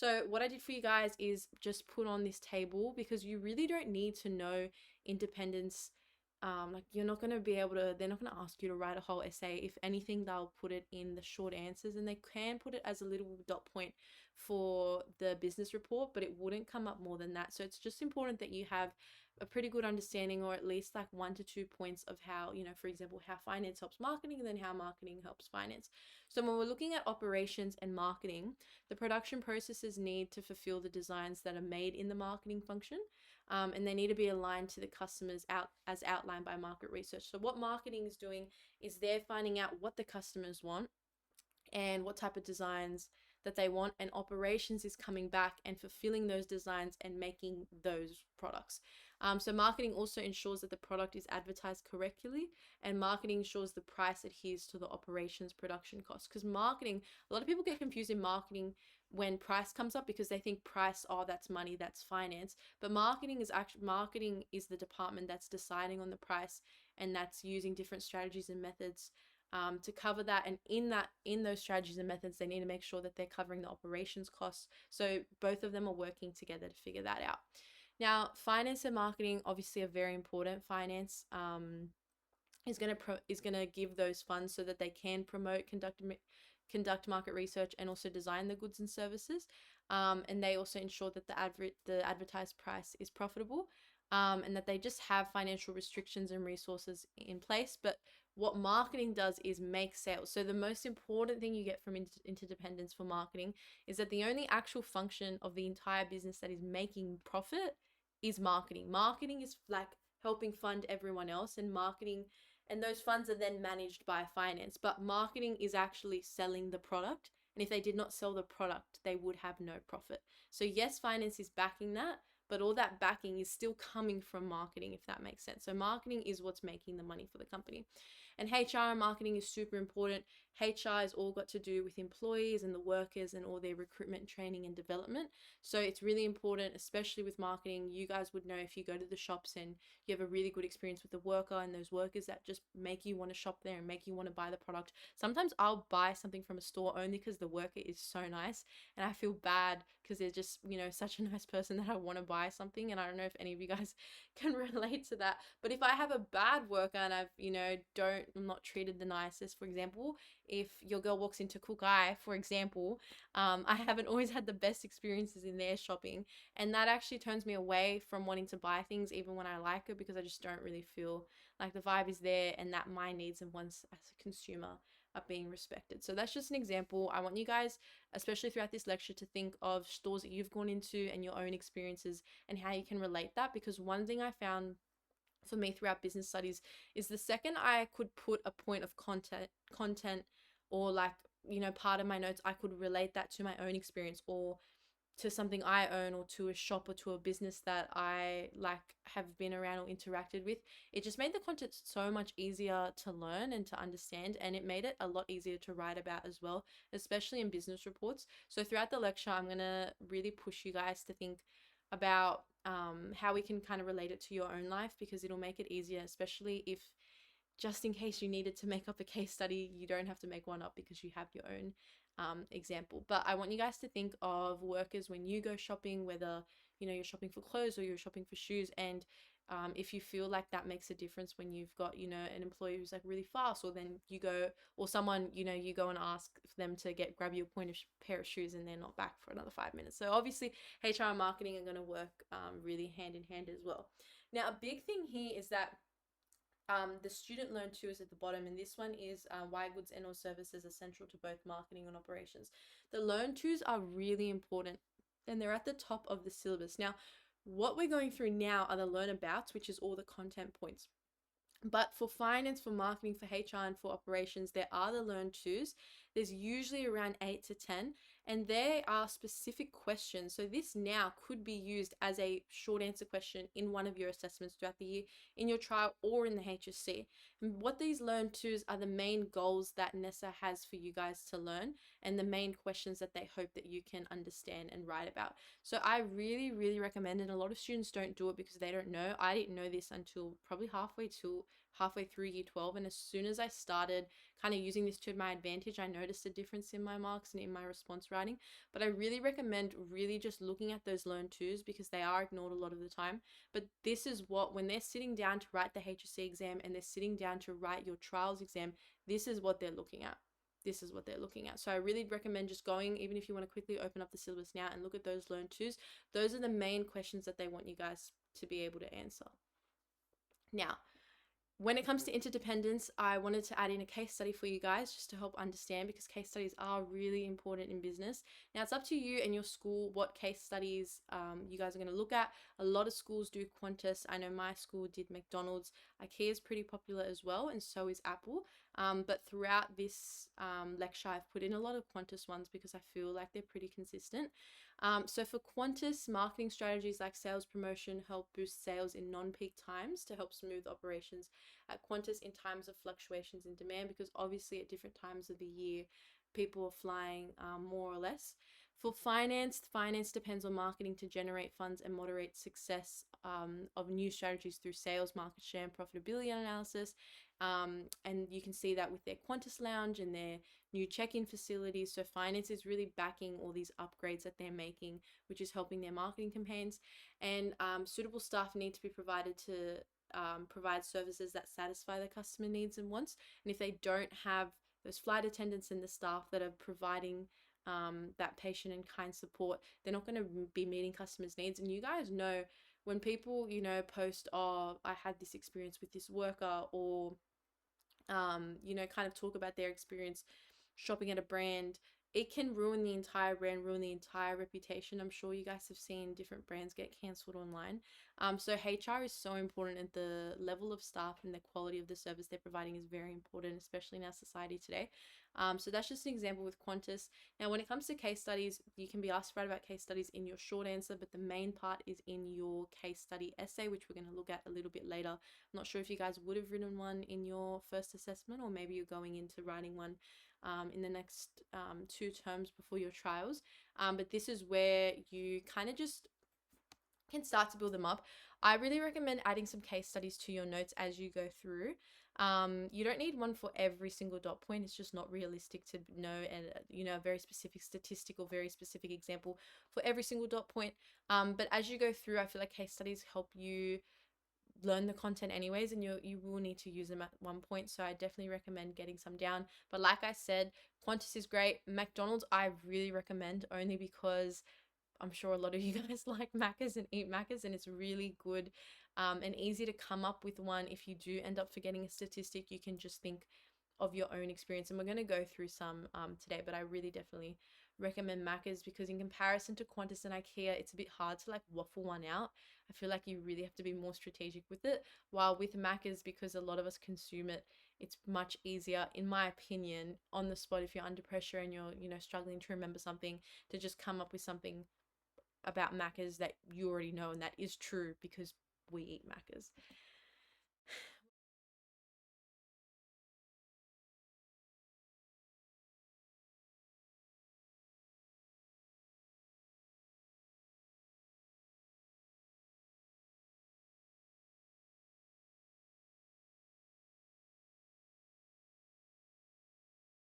So what I did for you guys is just put on this table, because you really don't need to know independence. Like you're not going to be able to, they're not going to ask you to write a whole essay. If anything, they'll put it in the short answers, and they can put it as a little dot point for the business report, but it wouldn't come up more than that. So it's just important that you have a pretty good understanding, or at least like 1 to 2 points of how, for example, how finance helps marketing, and then how marketing helps finance. So when we're looking at operations and marketing, the production processes need to fulfill the designs that are made in the marketing function, and they need to be aligned to the customers as outlined by market research. So what marketing is doing is they're finding out what the customers want and what type of designs that they want, and operations is coming back and fulfilling those designs and making those products. So marketing also ensures that the product is advertised correctly, and marketing ensures the price adheres to the operations production cost. Because marketing, a lot of people get confused in marketing when price comes up, because they think price, oh, that's money, that's finance. But marketing is the department that's deciding on the price, and that's using different strategies and methods to cover that. And in those strategies and methods, they need to make sure that they're covering the operations costs. So both of them are working together to figure that out. Now, finance and marketing obviously are very important. Finance is gonna give those funds so that they can promote, conduct market research, and also design the goods and services. And they also ensure that the advertised price is profitable, and that they just have financial restrictions and resources in place. But what marketing does is make sales. So the most important thing you get from interdependence for marketing is that the only actual function of the entire business that is making profit is marketing. Marketing is like helping fund everyone else, and those funds are then managed by finance. But marketing is actually selling the product. And if they did not sell the product, they would have no profit. So yes, finance is backing that, but all that backing is still coming from marketing, if that makes sense. So marketing is what's making the money for the company. And HR and marketing is super important. HR has all got to do with employees and the workers and all their recruitment, training, and development. So it's really important, especially with marketing. You guys would know if you go to the shops and you have a really good experience with the worker and those workers that just make you want to shop there and make you want to buy the product. Sometimes I'll buy something from a store only because the worker is so nice, and I feel bad because they're just, such a nice person that I want to buy something. And I don't know if any of you guys can relate to that. But if I have a bad worker and I'm not treated the nicest, for example, if your girl walks into Cook Eye, for example, I haven't always had the best experiences in their shopping, and that actually turns me away from wanting to buy things even when I like it, because I just don't really feel like the vibe is there and that my needs and wants as a consumer are being respected. So that's just an example. I want you guys, especially throughout this lecture, to think of stores that you've gone into and your own experiences and how you can relate that. Because one thing I found for me throughout business studies is the second I could put a point of content or like, part of my notes, I could relate that to my own experience or to something I own or to a shop or to a business that I like have been around or interacted with. It just made the content so much easier to learn and to understand, and it made it a lot easier to write about as well, especially in business reports. So throughout the lecture, I'm going to really push you guys to think about how we can kind of relate it to your own life, because it'll make it easier, especially if just in case you needed to make up a case study, you don't have to make one up because you have your own example. But I want you guys to think of workers when you go shopping, whether you're shopping for clothes or you're shopping for shoes, and if you feel like that makes a difference when you've got an employee who's like really fast, or then you go, or someone you go and ask them to grab you a pair of shoes and they're not back for another 5 minutes. So obviously HR and marketing are going to work really hand in hand as well. Now a big thing here is that the student learn to is at the bottom, and this one is why goods and or services are central to both marketing and operations. The learn tos are really important, and they're at the top of the syllabus. Now, what we're going through now are the learn abouts, which is all the content points. But for finance, for marketing, for HR, and for operations, there are the learn tos. There's usually around 8 to 10, and they are specific questions. So this now could be used as a short answer question in one of your assessments throughout the year, in your trial, or in the HSC. And what these learn tos are the main goals that NESA has for you guys to learn, and the main questions that they hope that you can understand and write about. So I really, really recommend it. A lot of students don't do it because they don't know. I didn't know this until probably halfway through halfway through year 12. And as soon as I started kind of using this to my advantage, I noticed a difference in my marks and in my response writing. But I really recommend really just looking at those learn twos, because they are ignored a lot of the time. But this is what, when they're sitting down to write the HSC exam and they're sitting down to write your trials exam, this is what they're looking at. This is what they're looking at. So I really recommend just going, even if you want to quickly open up the syllabus now and look at those learn twos. Those are the main questions that they want you guys to be able to answer. Now, when it comes to interdependence, I wanted to add in a case study for you guys just to help understand, because case studies are really important in business. Now, it's up to you and your school what case studies you guys are going to look at. A lot of schools do Qantas. I know my school did McDonald's. IKEA is pretty popular as well, and so is Apple. But throughout this lecture, I've put in a lot of Qantas ones because I feel like they're pretty consistent. So for Qantas, marketing strategies like sales promotion help boost sales in non-peak times to help smooth operations at Qantas in times of fluctuations in demand, because obviously at different times of the year, people are flying more or less. For finance, finance depends on marketing to generate funds and moderate success of new strategies through sales, market share, and profitability analysis. And you can see that with their Qantas Lounge and their new check-in facilities. So finance is really backing all these upgrades that they're making, which is helping their marketing campaigns. And suitable staff need to be provided to provide services that satisfy the customer needs and wants. And if they don't have those flight attendants and the staff that are providing that patient and kind support, they're not going to be meeting customers' needs. And you guys know, when people, post, oh, I had this experience with this worker, or kind of talk about their experience shopping at a brand, it can ruin the entire brand, ruin the entire reputation. I'm sure you guys have seen different brands get cancelled online. So HR is so important, and the level of staff and the quality of the service they're providing is very important, especially in our society today. So that's just an example with Qantas. Now, when it comes to case studies, you can be asked to write about case studies in your short answer, but the main part is in your case study essay, which we're going to look at a little bit later. I'm not sure if you guys would have written one in your first assessment, or maybe you're going into writing one in the next 2 terms before your trials. But this is where you kind of just can start to build them up. I really recommend adding some case studies to your notes as you go through. You don't need one for every single dot point. It's just not realistic to know, and a very specific statistic or very specific example for every single dot point. But as you go through, I feel like case studies help you learn the content anyways, and you will need to use them at one point. So I definitely recommend getting some down. But like I said, Qantas is great. McDonald's I really recommend, only because I'm sure a lot of you guys like Maccas and eat Maccas, and it's really good and easy to come up with one. If you do end up forgetting a statistic, you can just think of your own experience, and we're going to go through some today, but I really definitely recommend Maccas, because in comparison to Qantas and IKEA, it's a bit hard to like waffle one out. I feel like you really have to be more strategic with it, while with Maccas, because a lot of us consume it, it's much easier, in my opinion, on the spot, if you're under pressure and you're struggling to remember something, to just come up with something about Maccas that you already know, and that is true because we eat Maccas.